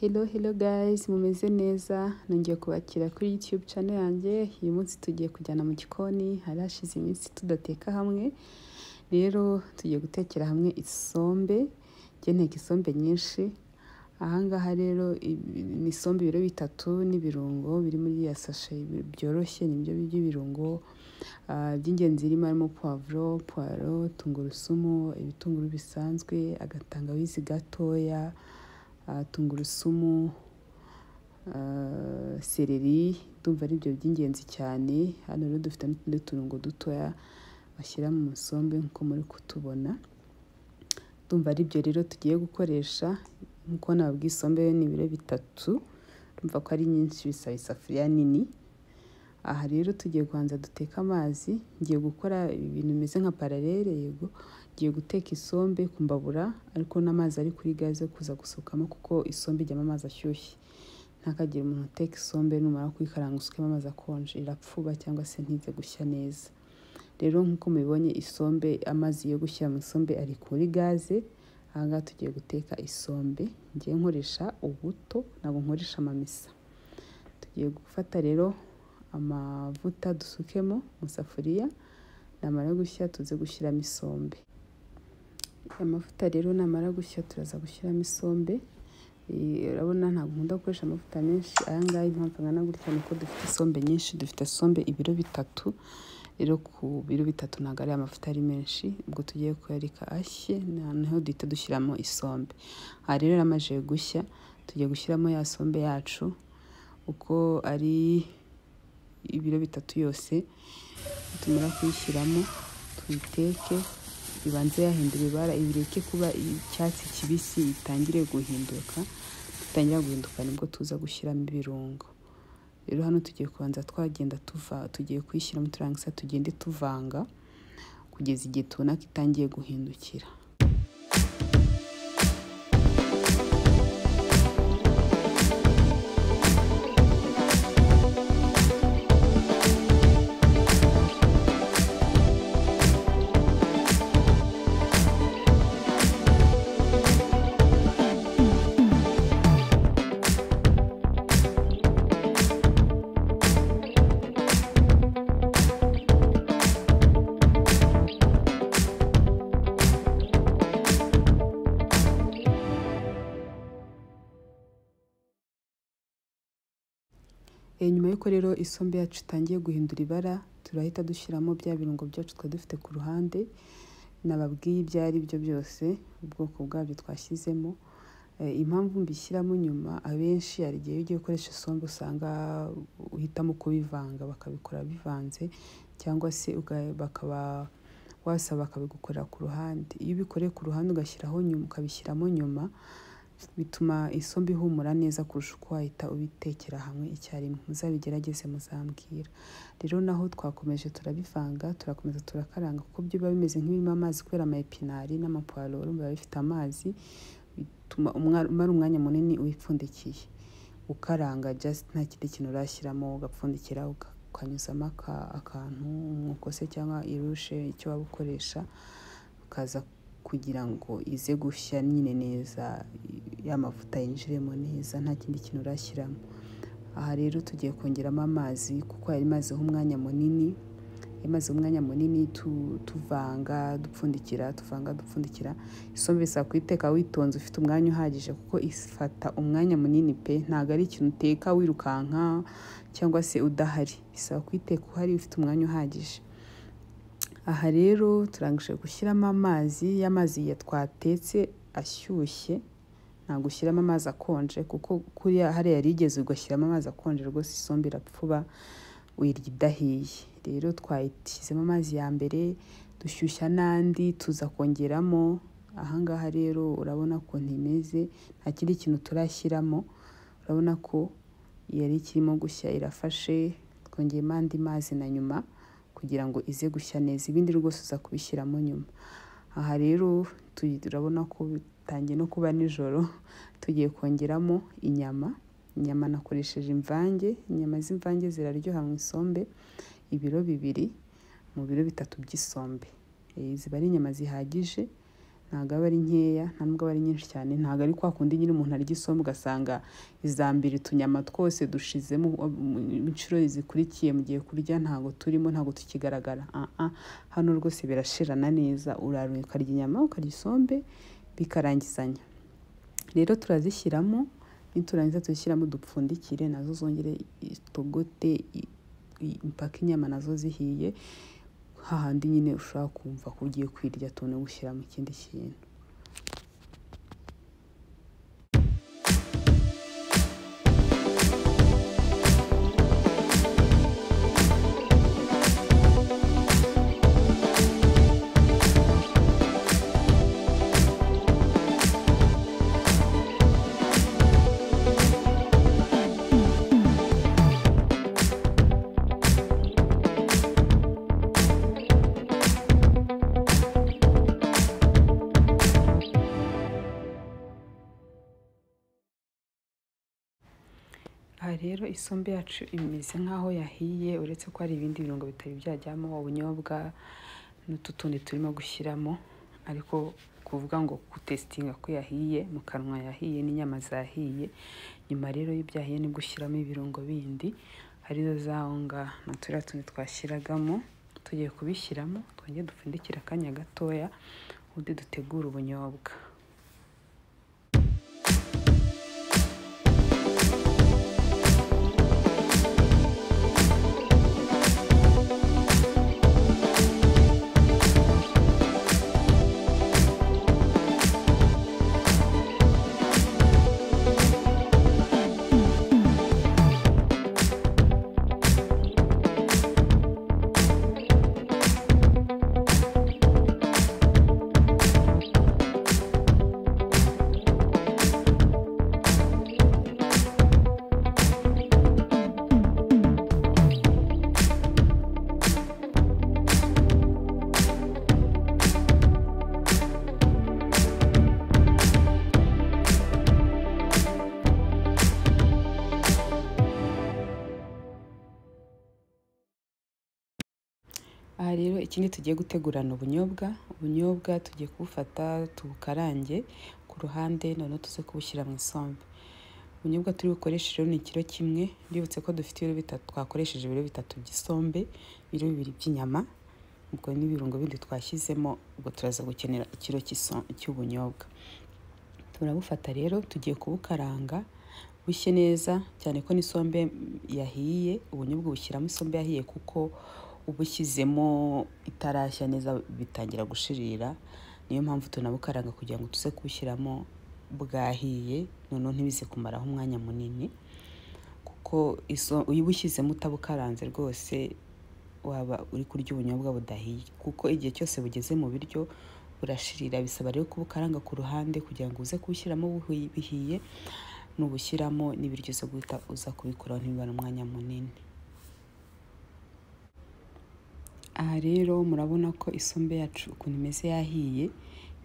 Hello guys, mumeze neza, nongeye kubakira kuri YouTube channel yanjye. Uyu munsi tugiye kujyana mu gikoni, hari hashize iminsi tudateka hamwe. Rero tugiye gutekera hamwe isombe, nteka isombe nyinshi. Ahangaha rero ni isombe ibiro bitatu n'ibirungo biri muri ya sashe byoroshye, nibyo by'ibirungo. By'ingenzi irimo harimo poivro, tungurusumu, ibitunguru bisanzwe, agatangawizi gatoya, tungurusumu, seleri, ndumva ari byo by'ingenzi cyane. Hano rero dufite n'utundi turungo dutoya bashyira mu musombe nko muri kutubona. Ndumva ari byo rero tugiye gukoresha. Nkuko nababwiye isombe ni ibiro bitatu, ndumva ko ari nyinshi, bisaba isafuriya nini. Aha rero tugiye kubanza duteka amazi. Ngiye gukora ibintu bimeze nka paralele, yego ngiye guteka isombe ku mbabura, ariko n'amazi ari kuri gaze kuza gusukamo, kuko isombe ijyamo amazi ashyushye. Ntakagira umuntu uteka isombe numara kuyikaranga usukemo amazi akonje, irapfuba cyangwa se ntize gushya neza. Rero nkuko mubibonye isombe, amazi yo gushyira mu isombe ari kuri gaze. Ahangaha tugiye guteka isombe. Ngiye nkoresha ubuto, ntabwo nkoresha amamesa. Tugiye gufata rero amavuta dusukemo mu safuriya, namara gushya tuze gushyiramo isombe. Amavuta rero namara gushya turaza gushyiramo isombe. Urabona ntabwo nkunda gukoresha amavuta menshi. Ayangaha impamvu angana gutya nuko dufite isombe nyinshi, dufite isombe ibiro bitatu. Rero ku biro bitatu ntabwo ari amavuta ari menshi, ubwo tugiye kuyareka ashye, noneho duhita dushyiramo isombe. Aha rero yaramaze gushya, tugiye gushyiramo ya sombe yacu uko ari ibiro bitatu yose. Tumara kuyishyiramo tuyiteke, ibanze yahindura ibara, ibireke kuba icyatsi kibisi, itangire guhinduka. Tutangira guhinduka nibwo tuza gushyiramo ibirungo. Rero hano tugiye kubanza tugiye kuyishyiramo turangisa tugende tuvanga kugeza igihe tubona ko itangiye guhindukira. Nyuma yuko rero isombe yacu itangiye guhindura ibara, turahita dushyiramo bya birungo byacu twari dufite ku ruhande. Nababwiye ibyo ari byo byose, ubwoko bwabyo twashyizemo. Impamvu mbishyiramo nyuma, abenshi hari igihe ugiye gukoresha isombe usanga uhitamo kubivanga, bakabikora bivanze, cyangwa se wasaba bakabigukorera ku ruhande. Iyo ubikoreye ku ruhande ugashyiraho nyuma, ukabishyiramo nyuma, bituma isombe ihumura neza kurusha uko wahita ubitekera hamwe icyarimwe. Muzabigerageze muzambwira. Rero naho twakomeje turabivanga, turakomeza turakaranga, kuko byo biba bimeze nk'ibirimo amazi kubera amapinari n'amapuwaro biba bifite amazi, bituma umara umwanya munini uyipfundikiye ukaranga, just nta kindi kintu urashyiramo, ugapfundikira ukanyuzamo akantu, umwuko se cyangwa irushe, icyo waba ukoresha, ukaza kugira ngo ize gushya nyine neza, y'amavuta yinjiremo neza, nta kindi kintu urashyiramo. Aha rero tugiye kongeramo amazi, kuko yari imazeho umwanya munini. Imaze umwanya munini tuvanga dupfundikira, tuvanga dupfundikira. Isombe bisaba kuyiteka witonze, ufite umwanya uhagije, kuko ifata umwanya munini pe. Ntabwo ari ikintu uteka wirukanka cyangwa se udahari, bisaba kuyiteka uhari ufite umwanya uhagije. Aha rero turangije gushyiramo amazi, y'amazi ya twatetse ashyushye. Ntabwo ushyiramo amazi akonje, kuko kuriya hariya yarigeze ugashyiramo amazi akonje, rwose isombe irapfuba, uyirya idahiye. Rero twayishyizemo amazi ya mbere, dushyushya n'andi, tuza kongeramo. Ahangaha rero urabona ukuntu imeze, nta kindi kintu turashyiramo. Urabona ko yari ikirimo gushya, irafashe. Twongeyemo andi mazi na nyuma kugira ngo ize gushya neza, ibindi rwose uza kubishyiramo nyuma. Aha rero turabona ko bitangiye no kuba nijoro. Tugiye kongeramo inyama. Inyama nakoresheje imvange. Inyama z'imvange ziraryoha mu isombe. Ibiro 2 mu biro 3 by'isombe. Ziba ari inyama zihagije, ntabwo aba ari nkeya nta nubwo aba ari nyinshi cyane, ntabwo ari kwa kundi nyine umuntu arya isombe ugasanga izambira utunyama twose dushizemo inshuro zikurikiye mu gihe kurya ntabwo turimo, ntabwo tukigaragara. Hano rwose birashirana neza, uraruye ukarya inyama ukarya isombe bikarangizanya. Rero turazishyiramo, niturangiza tuzishyiramo dupfundikire nazo zongere itogote mpaka inyama nazo zihiye, hahandi nyine ushobora kumva ko ugiye kwirya tubone gushyiramo ikindi kintu. Aha rero isombe yacu imeze nk'aho yahiye, uretse ko hari ibindi birungo bitari byajyamo, ubunyobwa n'utu tundi turimo gushyiramo, ariko kuvuga ngo gutesitinga ko yahiye, mu kanwa yahiye n'inyama zahiye. Nyuma rero y'ibyahiye nibwo ushyiramo ibirungo bindi arizo za onga na turiya tundi twashyiragamo. Tugiye kubishyiramo twongere dupfundikire akanya gatoya ubundi dutegura ubunyobwa. Aha rero ikindi tugiye gutegurana ubunyobwa tugiye kubufata tubukarange ku ruhande, none tuze kubushyira mu isombe. Ubunyobwa turi bukoreshe rero ni ikiro kimwe, ndibutse ko dufite ibiro bitatu, twakoresheje ibiro bitatu by'isombe, ibiro bibiri by'inyama, ubwo n'ibirungo bindi twashyizemo, ubwo turaza gukenera ikiro cy'ubunyobwa. Turabufata rero tugiye kubukaranga bushye neza, cyane ko n'isombe yahiye, ubunyobwa bushyiramo isombe yahiye kuko ubushyizemo itarashya neza bitangira gushirira. Niyo mpamvu tunabukaranga kugira ngo tuze kubushyiramo bwahiye, noneho ntibize kumaraho umwanya munini, kuko iyo ubushyizemo utabukaranze rwose waba uri kurya ubunyobwa budahiye, kuko igihe cyose bugeze mu biryo burashirira. Bisaba rero kubukaranga ku ruhande kugira ngo uze kubushyiramo bihiye, nubushyiramo n'ibiryo zo guhita uza kubikoraho ntibibare umwanya munini. Aha rero murabona ko isombe yacu ukuntu imeze yahiye,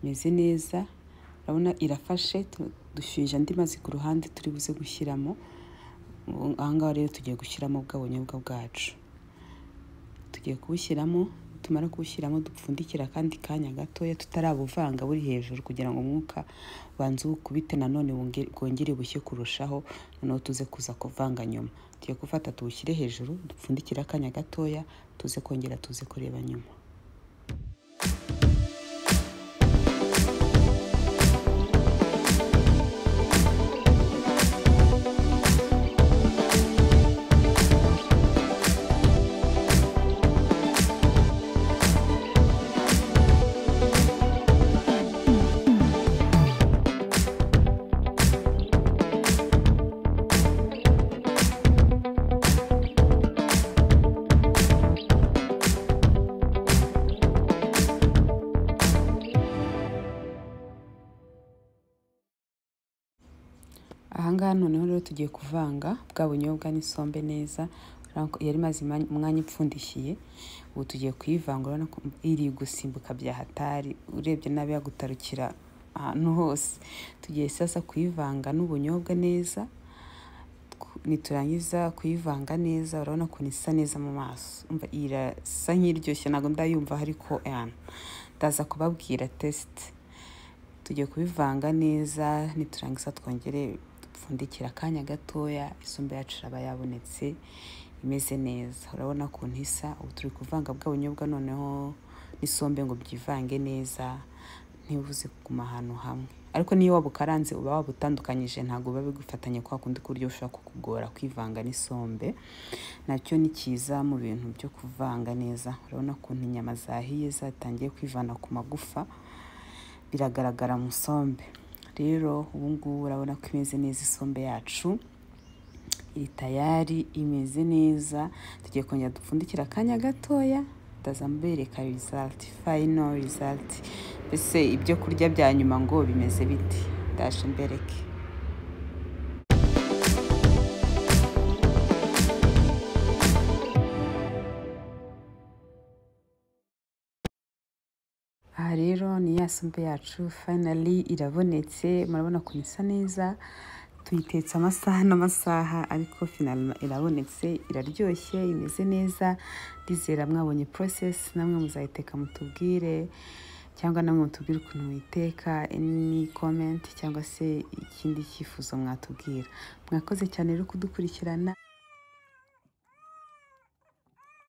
imeze neza, urabona irafashe. Dushyuhije andi mazi ku ruhande turi buze gushyiramo. Ahangaha rero tugiye gushyiramo bwa bunyobwa bwacu, tugiye kubushyiramo. Tumara kubushyiramo dupfundikira kandi kanya gatoya tutarabuvanga buri hejuru, kugira ngo umwuka banze ukubite nanone bwongere bushye kurushaho, noneho tuze kuza kuvanga nyuma. Tugiye gufata tubushyire hejuru, dupfundikira akanya gatoya, tuze kongera tuze kureba nyuma. Ahangaha noneho rero tugiye kuvanga bwa bunyobwa n'isombe neza, yari maze umwanya ipfundikiye. Ubu tugiye kuyivanga, urabona ko iri gusimbuka bya hatari, urebye nabi yagutarukira ahantu hose. Tugiye sasa kuyivanga n'ubunyobwa neza. Niturangiza kuyivanga neza, urabona ko isa neza mu maso, irasa nk'iryoshye, ntabwo ndayumva ariko ndaza kubabwira test. tugiye kubivanga neza, niturangiza twongere dupfundikira akanya gatoya. Isombe yacu iraba yabonetse imeze neza. Urabona ukuntu isa. Ubu turi kuvanga bwa bunyobwa noneho n'isombe ngo byivange neza, ntibuze kuguma ahantu hamwe. Ariko niyo wabukaranze uba wabutandukanyije, ntabwo biba bigufatanye kwa kundi kuryo ushobora kukugora kwivanga n'isombe. Nacyo ni cyiza mu bintu byo kuvanga neza. Urabona ukuntu inyama zahiye zatangiye kwivana ku magufa, biragaragara mu sombe. Rero ubu ngubu urabona ko imeze neza. Isombe yacu iri tayari, imeze neza. Tugiye kongera dupfundikira akanya gatoya, ndaza mbereka result, final result. Ese ibyo kurya bya nyuma ngo bimeze biti, ndaje mbereke. Aha rero ni ya sombe yacu finally irabonetse. Murabona ko isa neza. Tuyitetse amasaha n'amasaha, ariko finally irabonetse, iraryoshye, imeze neza. Ndizera mwabonye process, namwe muzayiteka mutubwire, cyangwa namwe mutubwire ukuntu muyiteka, any comment cyangwa se ikindi cyifuzo mwatubwira. Mwakoze cyane rero kudukurikirana.